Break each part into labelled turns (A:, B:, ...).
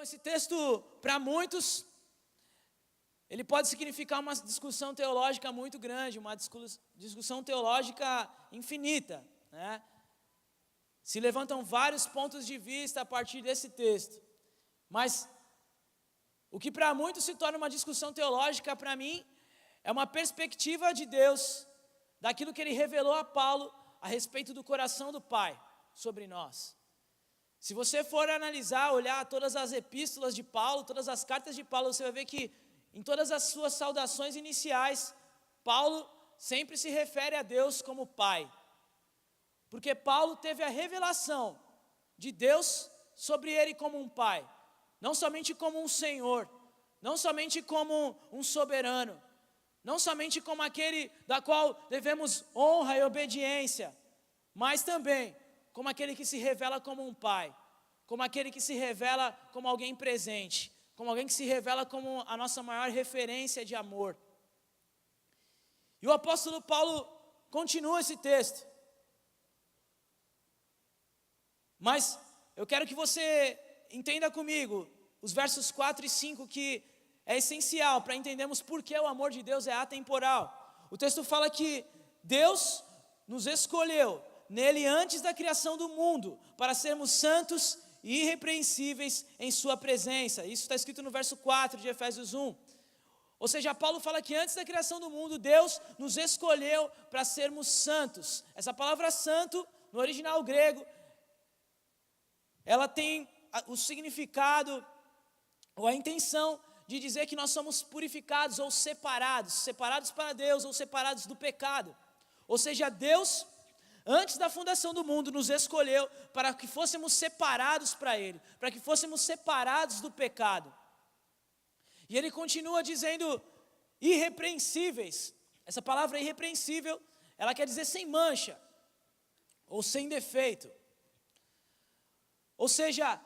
A: esse texto, para muitos, ele pode significar uma discussão teológica muito grande, uma discussão teológica infinita, né? Se levantam vários pontos de vista a partir desse texto. Mas o que para muitos se torna uma discussão teológica, para mim, é uma perspectiva de Deus, daquilo que Ele revelou a Paulo a respeito do coração do Pai sobre nós. Se você for analisar, olhar todas as epístolas de Paulo, todas as cartas de Paulo, você vai ver que em todas as suas saudações iniciais, Paulo sempre se refere a Deus como Pai. Porque Paulo teve a revelação de Deus sobre ele como um Pai. Não somente como um Senhor, não somente como um soberano, não somente como aquele da qual devemos honra e obediência, mas também como aquele que se revela como um Pai, como aquele que se revela como alguém presente, como alguém que se revela como a nossa maior referência de amor. E o apóstolo Paulo continua esse texto. Mas eu quero que você entenda comigo os versos 4 e 5, que é essencial para entendermos por que o amor de Deus é atemporal. O texto fala que Deus nos escolheu nele antes da criação do mundo, para sermos santos e irrepreensíveis em sua presença. Isso está escrito no verso 4 de Efésios 1. Ou seja, Paulo fala que antes da criação do mundo, Deus nos escolheu para sermos santos. Essa palavra santo, no original grego, ela tem o significado ou a intenção de dizer que nós somos purificados ou separados para Deus ou separados do pecado. Ou seja, Deus, antes da fundação do mundo, nos escolheu para que fôssemos separados para Ele, para que fôssemos separados do pecado. E Ele continua dizendo irrepreensíveis. Essa palavra irrepreensível, ela quer dizer sem mancha ou sem defeito. Ou seja,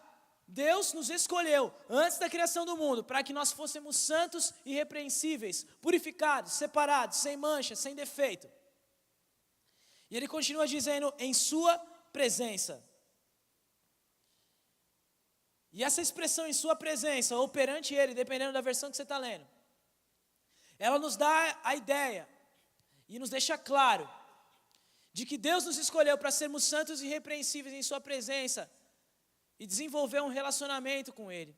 A: Deus nos escolheu antes da criação do mundo para que nós fôssemos santos e irrepreensíveis, purificados, separados, sem mancha, sem defeito. E ele continua dizendo, em sua presença. E essa expressão em sua presença, ou perante ele, dependendo da versão que você está lendo, ela nos dá a ideia e nos deixa claro de que Deus nos escolheu para sermos santos e irrepreensíveis em sua presença e desenvolver um relacionamento com ele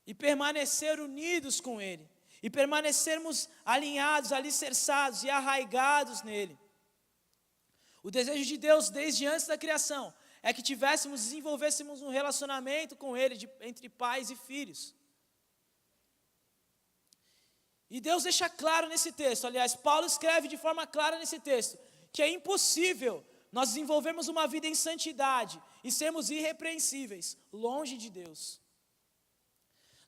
A: e permanecer unidos com ele e permanecermos alinhados, alicerçados e arraigados nele. O desejo de Deus desde antes da criação é que desenvolvêssemos um relacionamento com Ele, entre pais e filhos. E Deus deixa claro nesse texto, aliás, Paulo escreve de forma clara nesse texto, que é impossível nós desenvolvermos uma vida em santidade e sermos irrepreensíveis, longe de Deus.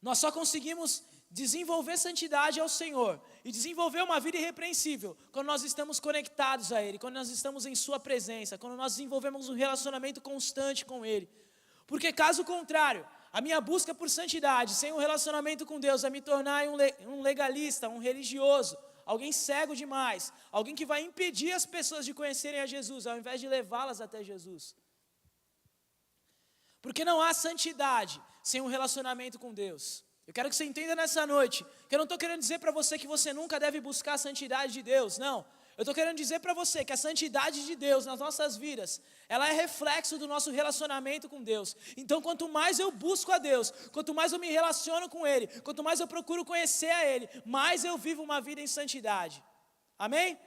A: Nós só conseguimos desenvolver santidade ao Senhor e desenvolver uma vida irrepreensível quando nós estamos conectados a Ele, quando nós estamos em Sua presença, quando nós desenvolvemos um relacionamento constante com Ele. Porque caso contrário, a minha busca por santidade sem um relacionamento com Deus vai me tornar um legalista, um religioso, alguém cego demais, alguém que vai impedir as pessoas de conhecerem a Jesus, ao invés de levá-las até Jesus. Porque não há santidade sem um relacionamento com Deus. Eu quero que você entenda nessa noite, que eu não estou querendo dizer para você que você nunca deve buscar a santidade de Deus, não. Eu estou querendo dizer para você que a santidade de Deus nas nossas vidas, ela é reflexo do nosso relacionamento com Deus. Então, quanto mais eu busco a Deus, quanto mais eu me relaciono com Ele, quanto mais eu procuro conhecer a Ele, mais eu vivo uma vida em santidade. Amém?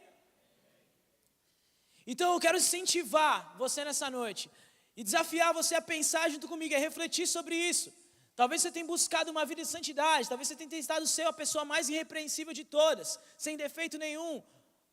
A: Então, eu quero incentivar você nessa noite e desafiar você a pensar junto comigo, a refletir sobre isso. Talvez você tenha buscado uma vida de santidade, talvez você tenha tentado ser a pessoa mais irrepreensível de todas, sem defeito nenhum,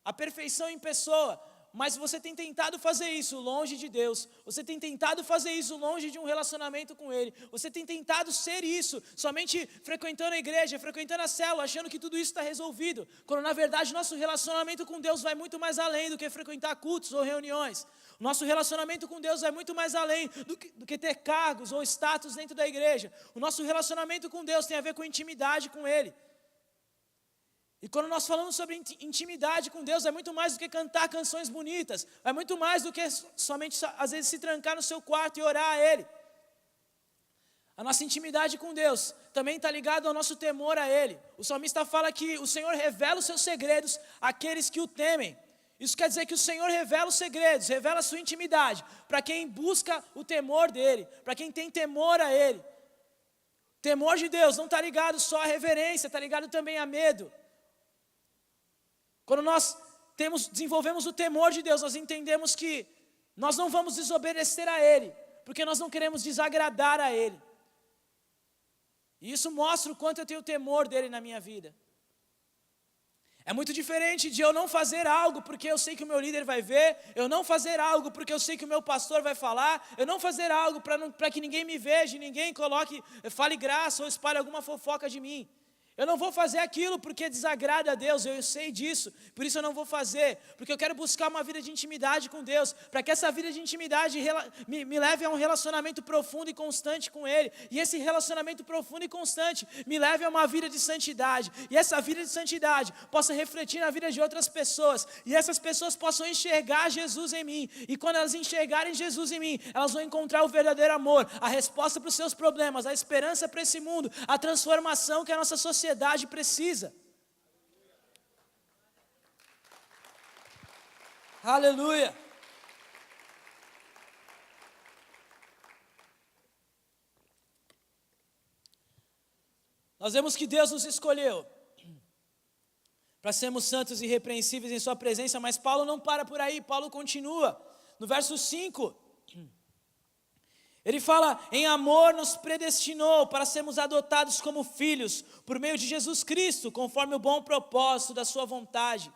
A: a perfeição em pessoa, mas você tem tentado fazer isso longe de Deus, você tem tentado fazer isso longe de um relacionamento com Ele, você tem tentado ser isso, somente frequentando a igreja, frequentando a célula, achando que tudo isso está resolvido, quando na verdade nosso relacionamento com Deus vai muito mais além do que frequentar cultos ou reuniões. O nosso relacionamento com Deus é muito mais além do que ter cargos ou status dentro da igreja. O nosso relacionamento com Deus tem a ver com intimidade com Ele. E quando nós falamos sobre intimidade com Deus, é muito mais do que cantar canções bonitas. É muito mais do que somente, às vezes, se trancar no seu quarto e orar a Ele. A nossa intimidade com Deus também está ligado ao nosso temor a Ele. O salmista fala que o Senhor revela os seus segredos àqueles que o temem. Isso quer dizer que o Senhor revela os segredos, revela a sua intimidade, para quem busca o temor dEle, para quem tem temor a Ele. Temor de Deus não está ligado só à reverência, está ligado também a medo. Quando nós desenvolvemos o temor de Deus, nós entendemos que nós não vamos desobedecer a Ele, porque nós não queremos desagradar a Ele. E isso mostra o quanto eu tenho temor dEle na minha vida. É muito diferente de eu não fazer algo porque eu sei que o meu líder vai ver, eu não fazer algo porque eu sei que o meu pastor vai falar, eu não fazer algo para que ninguém me veja, ninguém fale graça ou espalhe alguma fofoca de mim. Eu não vou fazer aquilo porque desagrada a Deus, eu sei disso, por isso eu não vou fazer, porque eu quero buscar uma vida de intimidade com Deus, para que essa vida de intimidade me leve a um relacionamento profundo e constante com Ele, e esse relacionamento profundo e constante me leve a uma vida de santidade, e essa vida de santidade possa refletir na vida de outras pessoas, e essas pessoas possam enxergar Jesus em mim, e quando elas enxergarem Jesus em mim, elas vão encontrar o verdadeiro amor, a resposta para os seus problemas, a esperança para esse mundo, a transformação que a nossa sociedade precisa. Aleluia. Nós vemos que Deus nos escolheu para sermos santos e irrepreensíveis em sua presença, mas Paulo não para por aí, Paulo continua. No verso 5, ele fala, em amor nos predestinou para sermos adotados como filhos, por meio de Jesus Cristo, conforme o bom propósito da sua vontade.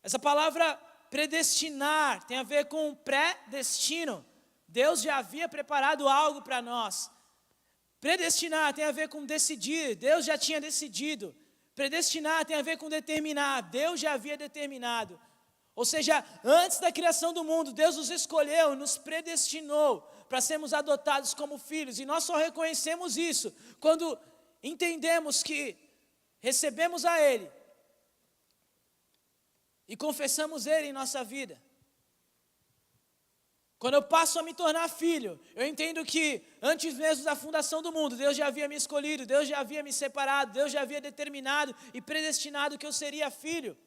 A: Essa palavra predestinar tem a ver com pré-destino. Deus já havia preparado algo para nós. Predestinar tem a ver com decidir, Deus já tinha decidido. Predestinar tem a ver com determinar, Deus já havia determinado. Ou seja, antes da criação do mundo, Deus nos escolheu, nos predestinou para sermos adotados como filhos, e nós só reconhecemos isso quando entendemos que recebemos a Ele e confessamos Ele em nossa vida. Quando eu passo a me tornar filho, eu entendo que antes mesmo da fundação do mundo, Deus já havia me escolhido, Deus já havia me separado, Deus já havia determinado e predestinado que eu seria filho.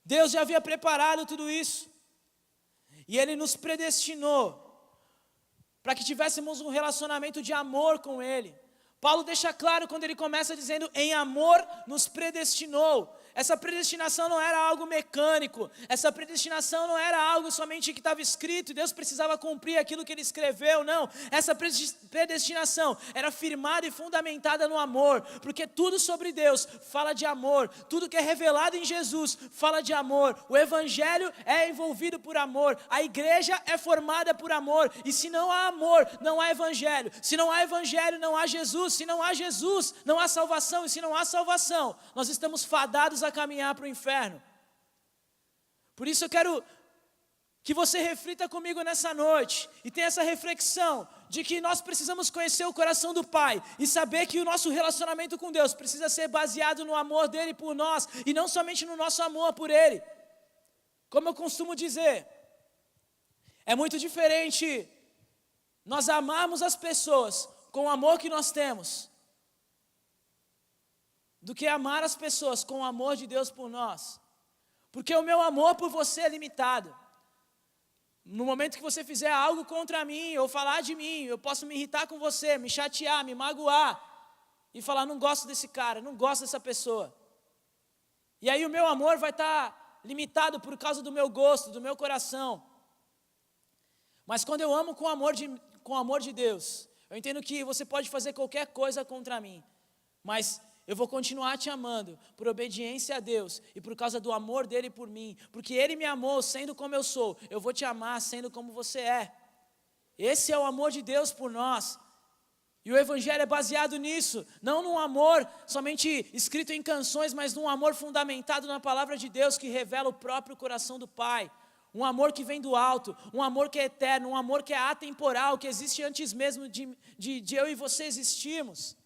A: Deus já havia preparado tudo isso. E Ele nos predestinou para que tivéssemos um relacionamento de amor com Ele. Paulo deixa claro quando ele começa dizendo, em amor nos predestinou. Essa predestinação não era algo mecânico, essa predestinação não era algo somente que estava escrito e Deus precisava cumprir aquilo que Ele escreveu, não. Essa predestinação era firmada e fundamentada no amor, porque tudo sobre Deus fala de amor, tudo que é revelado em Jesus fala de amor, o Evangelho é envolvido por amor, a igreja é formada por amor, e se não há amor, não há Evangelho, se não há Evangelho, não há Jesus, se não há Jesus, não há salvação, e se não há salvação, nós estamos fadados a caminhar para o inferno. Por isso eu quero que você reflita comigo nessa noite e tenha essa reflexão de que nós precisamos conhecer o coração do Pai e saber que o nosso relacionamento com Deus precisa ser baseado no amor dEle por nós e não somente no nosso amor por Ele. Como eu costumo dizer, é muito diferente nós amarmos as pessoas com o amor que nós temos do que amar as pessoas com o amor de Deus por nós. Porque o meu amor por você é limitado. No momento que você fizer algo contra mim, ou falar de mim, eu posso me irritar com você, me chatear, me magoar, e falar, não gosto desse cara, não gosto dessa pessoa. E aí o meu amor vai estar limitado por causa do meu gosto, do meu coração. Mas quando eu amo com o amor de Deus, eu entendo que você pode fazer qualquer coisa contra mim, mas eu vou continuar te amando por obediência a Deus e por causa do amor dEle por mim. Porque Ele me amou sendo como eu sou, eu vou te amar sendo como você é. Esse é o amor de Deus por nós. E o Evangelho é baseado nisso, não num amor somente escrito em canções, mas num amor fundamentado na palavra de Deus que revela o próprio coração do Pai. Um amor que vem do alto, um amor que é eterno, um amor que é atemporal, que existe antes mesmo de eu e você existirmos.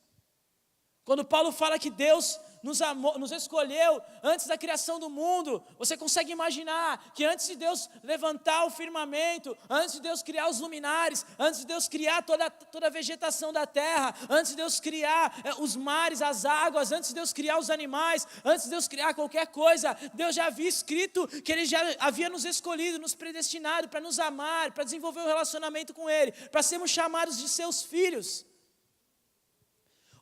A: Quando Paulo fala que Deus nos amou, nos escolheu antes da criação do mundo, você consegue imaginar que antes de Deus levantar o firmamento, antes de Deus criar os luminares, antes de Deus criar toda a vegetação da terra, antes de Deus criar os mares, as águas, antes de Deus criar os animais, antes de Deus criar qualquer coisa, Deus já havia escrito que Ele já havia nos escolhido, nos predestinado para nos amar, para desenvolver um relacionamento com Ele, para sermos chamados de seus filhos.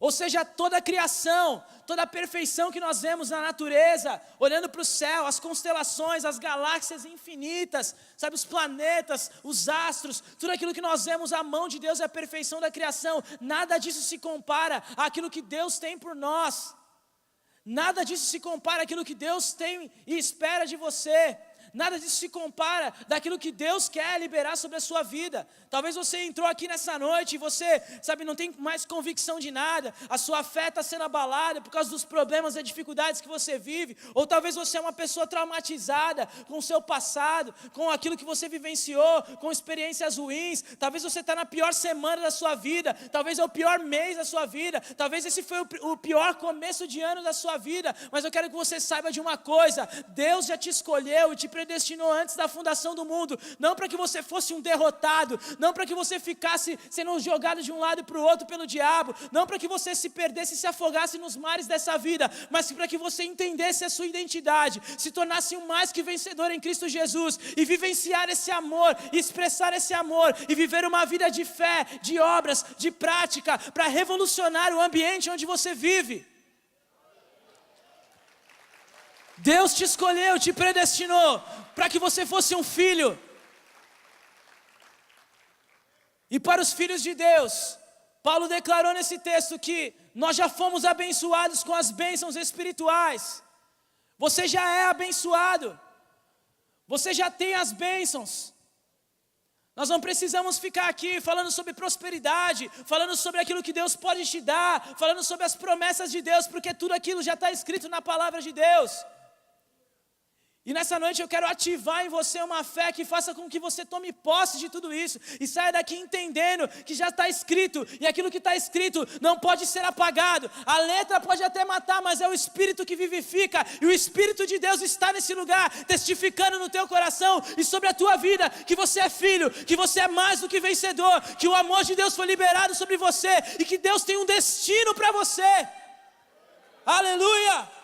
A: Ou seja, toda a criação, toda a perfeição que nós vemos na natureza, olhando para o céu, as constelações, as galáxias infinitas, sabe, os planetas, os astros, tudo aquilo que nós vemos, a mão de Deus é a perfeição da criação, nada disso se compara àquilo que Deus tem por nós, nada disso se compara àquilo que Deus tem e espera de você. Nada disso se compara daquilo que Deus quer liberar sobre a sua vida. Talvez você entrou aqui nessa noite e você, sabe, não tem mais convicção de nada. A sua fé está sendo abalada por causa dos problemas e dificuldades que você vive. Ou talvez você é uma pessoa traumatizada com o seu passado, com aquilo que você vivenciou, com experiências ruins. Talvez você está na pior semana da sua vida. Talvez é o pior mês da sua vida. Talvez esse foi o pior começo de ano da sua vida. Mas eu quero que você saiba de uma coisa. Deus já te escolheu e te predestinou antes da fundação do mundo, não para que você fosse um derrotado, não para que você ficasse sendo jogado de um lado para o outro pelo diabo, não para que você se perdesse e se afogasse nos mares dessa vida, mas para que você entendesse a sua identidade, se tornasse um mais que vencedor em Cristo Jesus, e vivenciar esse amor, e expressar esse amor, e viver uma vida de fé, de obras, de prática, para revolucionar o ambiente onde você vive. Deus te escolheu, te predestinou para que você fosse um filho. E para os filhos de Deus, Paulo declarou nesse texto que nós já fomos abençoados com as bênçãos espirituais. Você já é abençoado. Você já tem as bênçãos. Nós não precisamos ficar aqui falando sobre prosperidade, falando sobre aquilo que Deus pode te dar, falando sobre as promessas de Deus, porque tudo aquilo já está escrito na palavra de Deus. E nessa noite eu quero ativar em você uma fé que faça com que você tome posse de tudo isso e saia daqui entendendo que já está escrito, e aquilo que está escrito não pode ser apagado. A letra pode até matar, mas é o Espírito que vivifica, e o Espírito de Deus está nesse lugar, testificando no teu coração e sobre a tua vida, que você é filho, que você é mais do que vencedor, que o amor de Deus foi liberado sobre você, e que Deus tem um destino para você. Aleluia!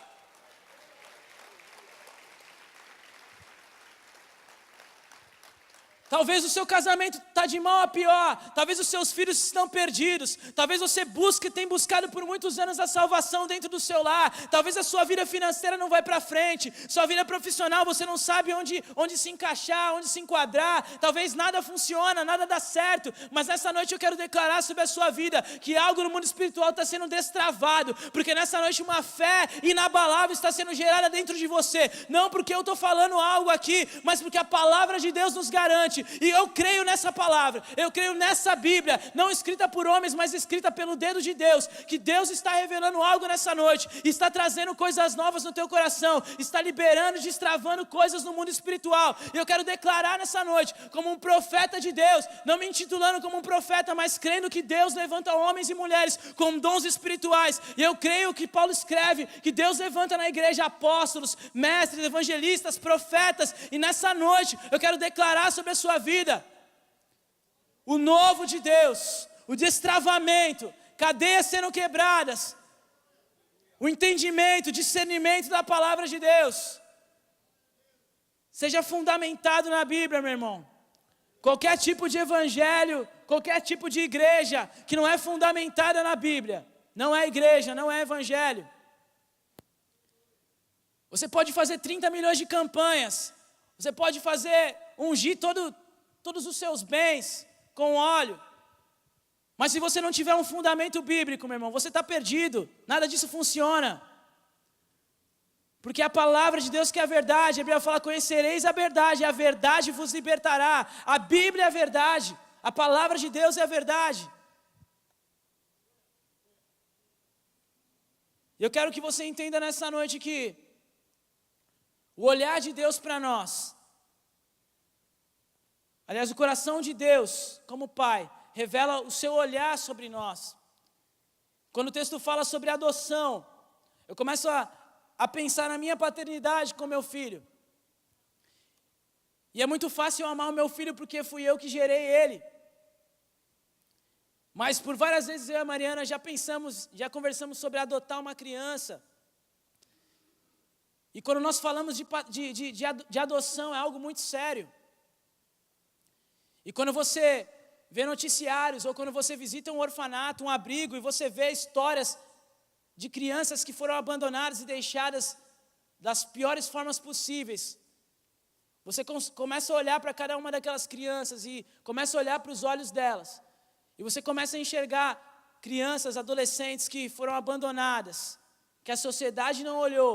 A: Talvez o seu casamento está de mal a pior, talvez os seus filhos estão perdidos, talvez você tem buscado por muitos anos a salvação dentro do seu lar, talvez a sua vida financeira não vai para frente, sua vida profissional você não sabe onde se encaixar, onde se enquadrar, talvez nada funciona, nada dá certo, mas nessa noite eu quero declarar sobre a sua vida que algo no mundo espiritual está sendo destravado, porque nessa noite uma fé inabalável está sendo gerada dentro de você, não porque eu estou falando algo aqui, mas porque a palavra de Deus nos garante. E eu creio nessa palavra, eu creio nessa Bíblia, não escrita por homens, mas escrita pelo dedo de Deus, que Deus está revelando algo nessa noite, está trazendo coisas novas no teu coração, está liberando, destravando coisas no mundo espiritual. E eu quero declarar nessa noite, como um profeta de Deus, não me intitulando como um profeta, mas crendo que Deus levanta homens e mulheres com dons espirituais. E eu creio que Paulo escreve, que Deus levanta na igreja apóstolos, mestres, evangelistas, profetas. E nessa noite eu quero declarar sobre a sua vida o novo de Deus, o destravamento, cadeias sendo quebradas, o entendimento, discernimento da palavra de Deus. Seja fundamentado na Bíblia, meu irmão. Qualquer tipo de evangelho, qualquer tipo de igreja que não é fundamentada na Bíblia, não é igreja, não é evangelho. Você pode fazer 30 milhões de campanhas, você pode ungir todos os seus bens com óleo, mas se você não tiver um fundamento bíblico, meu irmão, você está perdido, nada disso funciona, porque a palavra de Deus que é a verdade, a Bíblia fala, conhecereis a verdade vos libertará. A Bíblia é a verdade, a palavra de Deus é a verdade. E eu quero que você entenda nessa noite que o olhar de Deus para nós, aliás, o coração de Deus, como Pai, revela o seu olhar sobre nós. Quando o texto fala sobre adoção, eu começo a pensar na minha paternidade com meu filho. E é muito fácil eu amar o meu filho porque fui eu que gerei ele. Mas por várias vezes eu e a Mariana já conversamos sobre adotar uma criança. E quando nós falamos de adoção é algo muito sério. E quando você vê noticiários, ou quando você visita um orfanato, um abrigo, e você vê histórias de crianças que foram abandonadas e deixadas das piores formas possíveis, você começa a olhar para cada uma daquelas crianças e começa a olhar para os olhos delas. E você começa a enxergar crianças, adolescentes que foram abandonadas, que a sociedade não olhou,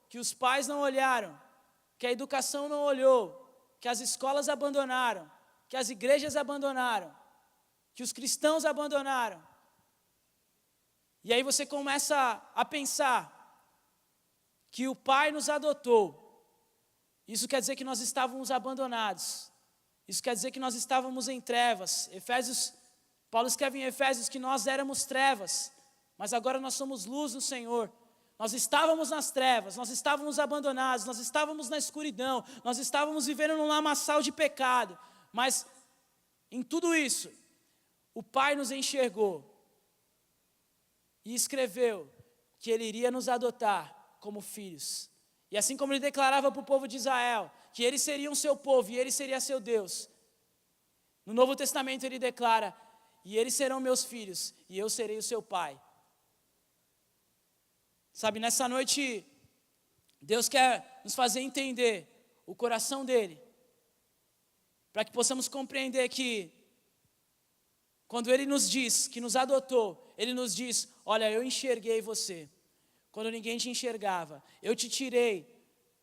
A: que os pais não olharam, que a educação não olhou, que as escolas abandonaram, que as igrejas abandonaram, que os cristãos abandonaram. E aí você começa a pensar que o Pai nos adotou. Isso quer dizer que nós estávamos abandonados. Isso quer dizer que nós estávamos em trevas. Paulo escreve em Efésios que nós éramos trevas, mas agora nós somos luz no Senhor. Nós estávamos nas trevas, nós estávamos abandonados, nós estávamos na escuridão, nós estávamos vivendo num lamaçal de pecado. Mas em tudo isso, o Pai nos enxergou e escreveu que Ele iria nos adotar como filhos. E assim como Ele declarava para o povo de Israel que eles seriam seu povo e Ele seria seu Deus, no Novo Testamento Ele declara: e eles serão meus filhos e eu serei o seu pai. Sabe, nessa noite, Deus quer nos fazer entender o coração dEle, para que possamos compreender que, quando Ele nos diz, que nos adotou, Ele nos diz: olha, eu enxerguei você, quando ninguém te enxergava, eu te tirei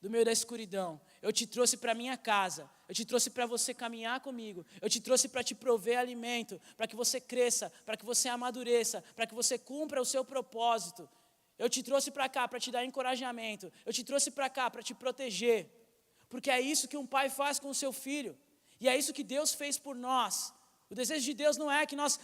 A: do meio da escuridão, eu te trouxe para a minha casa, eu te trouxe para você caminhar comigo, eu te trouxe para te prover alimento, para que você cresça, para que você amadureça, para que você cumpra o seu propósito. Eu te trouxe para cá para te dar encorajamento, eu te trouxe para cá para te proteger, porque é isso que um pai faz com o seu filho, e é isso que Deus fez por nós. O desejo de Deus não é que nós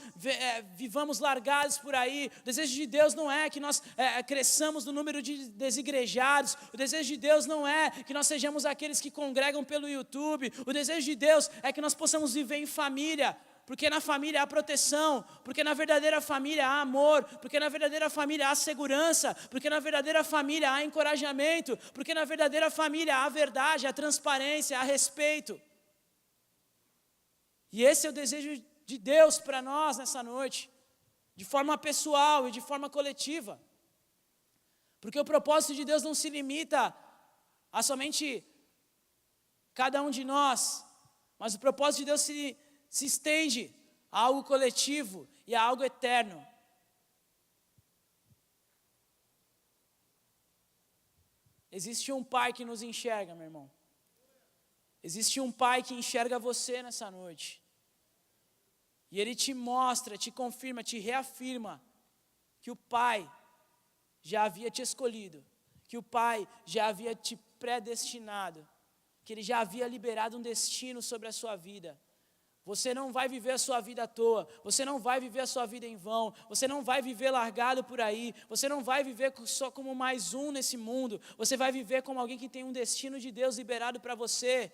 A: vivamos largados por aí. O desejo de Deus não é que nós cresçamos no número de desigrejados. O desejo de Deus não é que nós sejamos aqueles que congregam pelo YouTube. O desejo de Deus é que nós possamos viver em família, porque na família há proteção, porque na verdadeira família há amor, porque na verdadeira família há segurança, porque na verdadeira família há encorajamento, porque na verdadeira família há verdade, há transparência, há respeito. E esse é o desejo de Deus para nós nessa noite, de forma pessoal e de forma coletiva. Porque o propósito de Deus não se limita a somente cada um de nós, mas o propósito de Deus se estende a algo coletivo e a algo eterno. Existe um Pai que nos enxerga, meu irmão. Existe um Pai que enxerga você nessa noite. E Ele te mostra, te confirma, te reafirma que o Pai já havia te escolhido, que o Pai já havia te predestinado, que Ele já havia liberado um destino sobre a sua vida. Você não vai viver a sua vida à toa, você não vai viver a sua vida em vão, você não vai viver largado por aí, você não vai viver só como mais um nesse mundo, você vai viver como alguém que tem um destino de Deus liberado para você.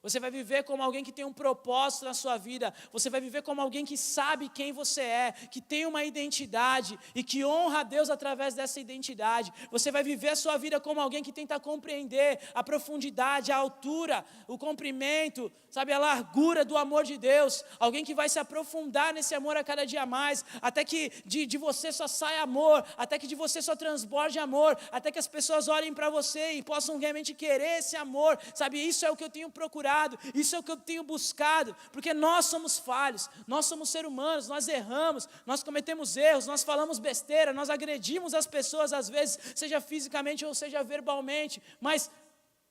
A: Você vai viver como alguém que tem um propósito na sua vida. Você vai viver como alguém que sabe quem você é, que tem uma identidade e que honra a Deus através dessa identidade. Você vai viver a sua vida como alguém que tenta compreender a profundidade, a altura, o comprimento, sabe, a largura do amor de Deus. Alguém que vai se aprofundar nesse amor a cada dia mais, até que de você só saia amor, até que de você só transborde amor, até que as pessoas olhem para você e possam realmente querer esse amor. Sabe, isso é o que eu tenho procurado. Isso é o que eu tenho buscado, porque nós somos falhos, nós somos seres humanos, nós erramos, nós cometemos erros, nós falamos besteira, nós agredimos as pessoas às vezes, seja fisicamente ou seja verbalmente, mas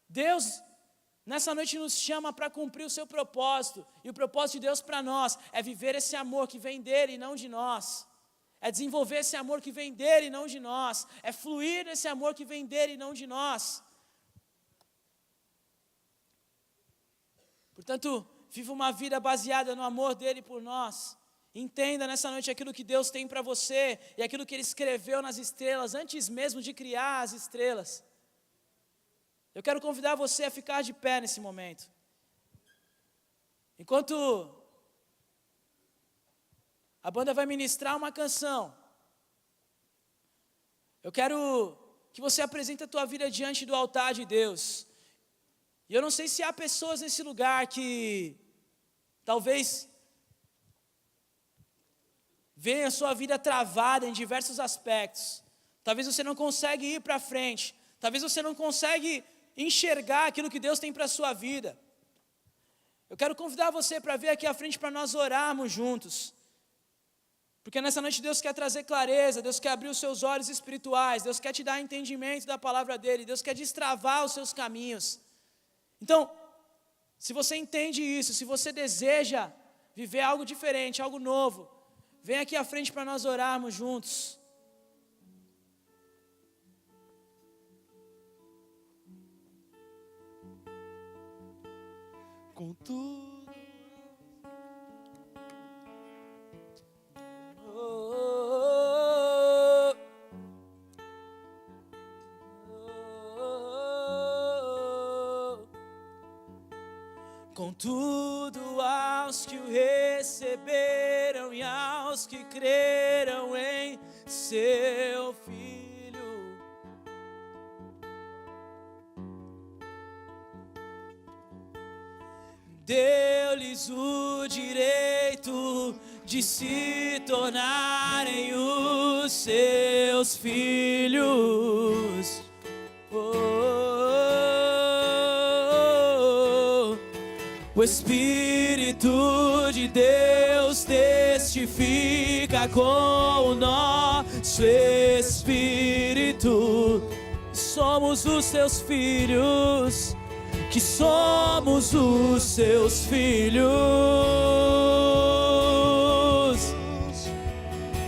A: Deus nessa noite nos chama para cumprir o seu propósito, e o propósito de Deus para nós é viver esse amor que vem dele e não de nós, é desenvolver esse amor que vem dele e não de nós, é fluir nesse amor que vem dele e não de nós. Portanto, viva uma vida baseada no amor dele por nós. entenda nessa noite aquilo que Deus tem para você e aquilo que Ele escreveu nas estrelas, antes mesmo de criar as estrelas. Eu quero convidar você a ficar de pé nesse momento. Enquanto a banda vai ministrar uma canção, eu quero que você apresente a tua vida diante do altar de Deus. E eu não sei se há pessoas nesse lugar que talvez veja a sua vida travada em diversos aspectos. Talvez você não consegue ir para frente. Talvez você não consegue enxergar aquilo que Deus tem para a sua vida. Eu quero convidar você para vir aqui à frente para nós orarmos juntos. Porque nessa noite Deus quer trazer clareza, Deus quer abrir os seus olhos espirituais, Deus quer te dar entendimento da palavra dEle, Deus quer destravar os seus caminhos. Então, se você entende isso, se você deseja viver algo diferente, algo novo, vem aqui à frente para nós orarmos juntos.
B: Contudo,
A: contudo, aos que o receberam e aos que creram em seu Filho, deu-lhes o direito de se tornarem os seus filhos. O Espírito de Deus testifica com o nosso espírito. Somos os seus filhos, que somos os seus filhos,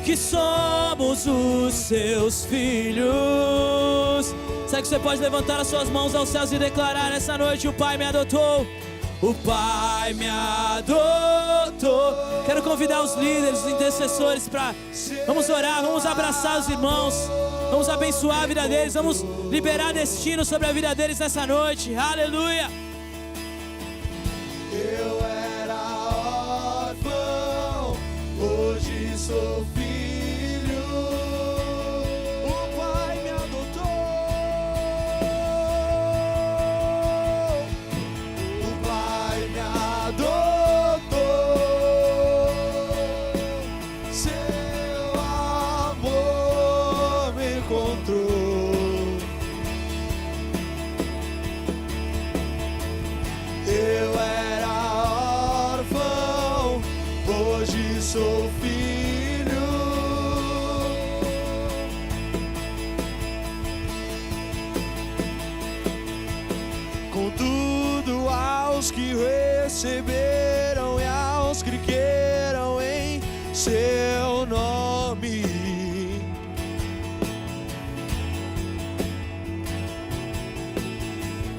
A: que somos os seus filhos. Será que você pode levantar as suas mãos aos céus e declarar nessa noite: o Pai me adotou, o Pai me adotou. Quero convidar os líderes, os intercessores para... Vamos orar, vamos abraçar os irmãos, vamos abençoar a vida deles, vamos liberar destino sobre a vida deles nessa noite. Aleluia.
B: eu era órfão, hoje sou filho. O Pai me adotou. O Pai me adotou. Seu amor me encontrou. Eu era órfão, hoje sou filho. Contudo, aos que receberam e aos que creram em seu nome,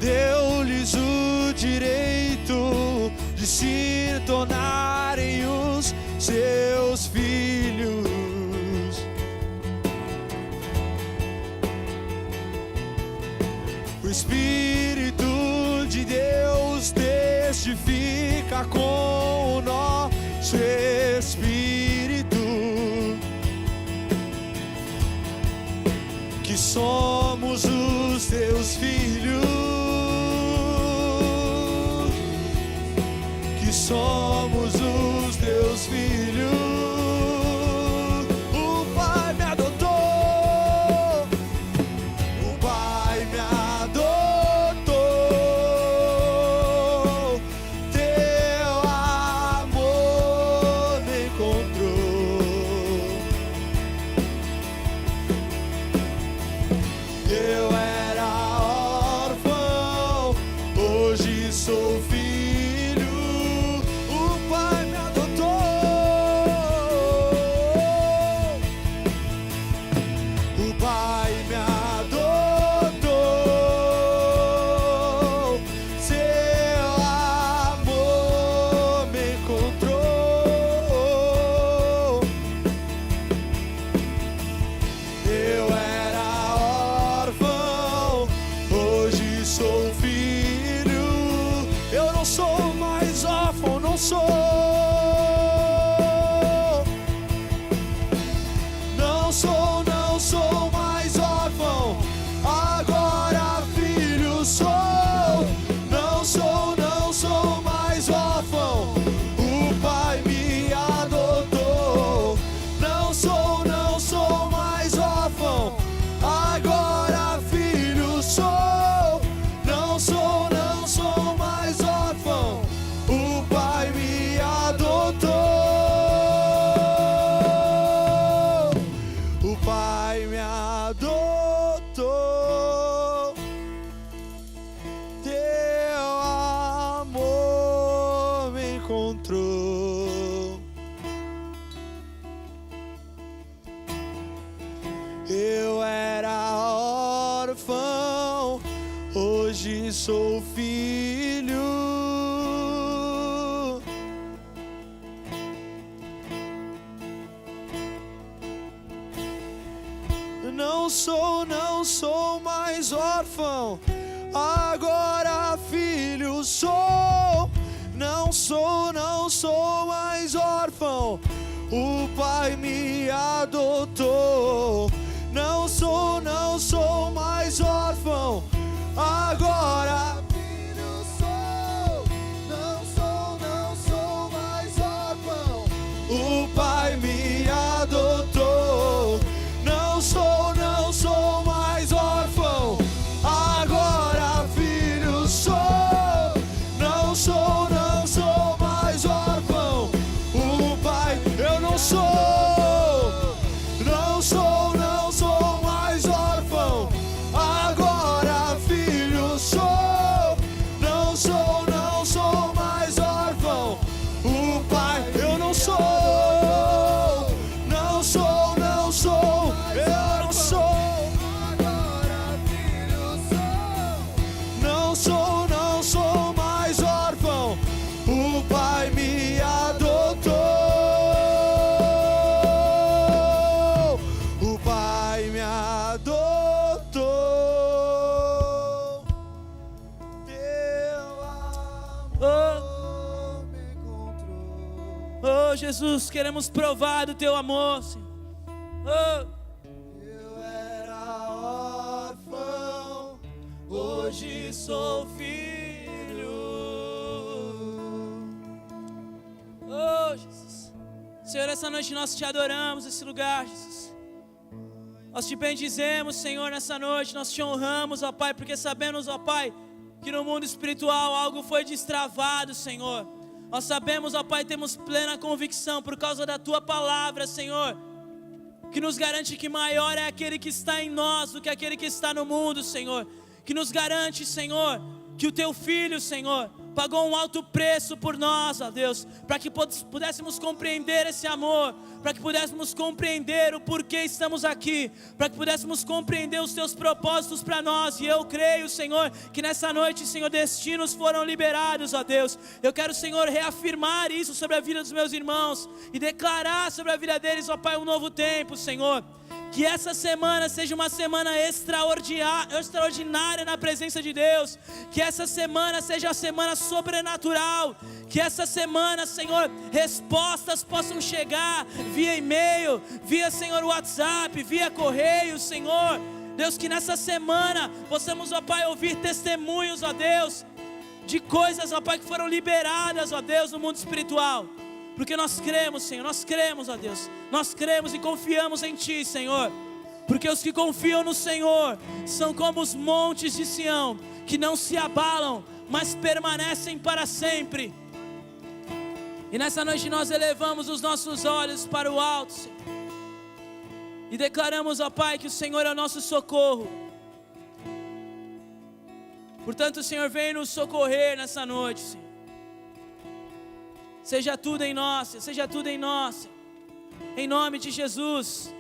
B: deu-lhes o direito de se tornarem os seus filhos. O Espírito de Deus testifica com o nosso espírito que somos os teus filhos, que somos os teus filhos. O Pai me adotou, o Pai me adotou, teu amor me encontrou. Eu era não sou mais órfão, agora filho sou. Não sou mais órfão, o Pai me adotou. Não sou mais órfão, agora filho sou. Não sou mais órfão, o Pai me adotou. O Pai me adotou. Teu amor me encontrou. Eu era órfão, hoje sou filho. Não sou mais órfão, agora filho sou. Não sou mais órfão, o Pai me adotou. Não sou mais órfão, agora filho sou. Não sou mais órfão, o Pai me adotou. Não sou mais órfão, agora filho sou. Não sou mais órfão, o Pai, eu não sou mais órfão, agora filho sou. Não sou mais órfão, o Pai, eu não sou. Não sou, eu não sou. Agora filho sou. Não sou mais órfão, o Pai me adotou. O Pai me adotou. Teu amor me encontrou.
A: Oh, Jesus, queremos provar do teu amor, Senhor. Oh,
B: Eu era órfão, hoje sou filho.
A: oh, Jesus. Senhor, essa noite nós te adoramos nesse lugar, Jesus. Nós te bendizemos, Senhor, nessa noite. Nós te honramos, ó Pai, porque sabemos, ó Pai, que no mundo espiritual algo foi destravado, Senhor. Nós sabemos, ó Pai, temos plena convicção por causa da tua palavra, Senhor, que nos garante que maior é aquele que está em nós do que aquele que está no mundo, Senhor. Que nos garante, Senhor, que o teu Filho, Senhor, pagou um alto preço por nós, ó Deus, para que pudéssemos compreender esse amor, para que pudéssemos compreender o porquê estamos aqui, para que pudéssemos compreender os teus propósitos para nós. E eu creio, Senhor, que nessa noite, Senhor, destinos foram liberados, ó Deus. Eu quero, Senhor, reafirmar isso sobre a vida dos meus irmãos e declarar sobre a vida deles, ó Pai, um novo tempo, Senhor. Que essa semana seja uma semana extraordinária na presença de Deus. Que essa semana seja a semana sobrenatural. Que essa semana, Senhor, respostas possam chegar via e-mail, via, Senhor, WhatsApp, via correio, Senhor. Deus, que nessa semana possamos, ó Pai, ouvir testemunhos, ó Deus, de coisas, ó Pai, que foram liberadas, ó Deus, no mundo espiritual. Porque nós cremos, Senhor, nós cremos, ó Deus. Nós cremos e confiamos em Ti, Senhor. Porque os que confiam no Senhor são como os montes de Sião, que não se abalam, mas permanecem para sempre. E nessa noite nós elevamos os nossos olhos para o alto, Senhor, e declaramos, ó Pai, que o Senhor é o nosso socorro. Portanto, Senhor, vem nos socorrer nessa noite, Senhor. Seja tudo em nós, seja tudo em nós, em nome de Jesus.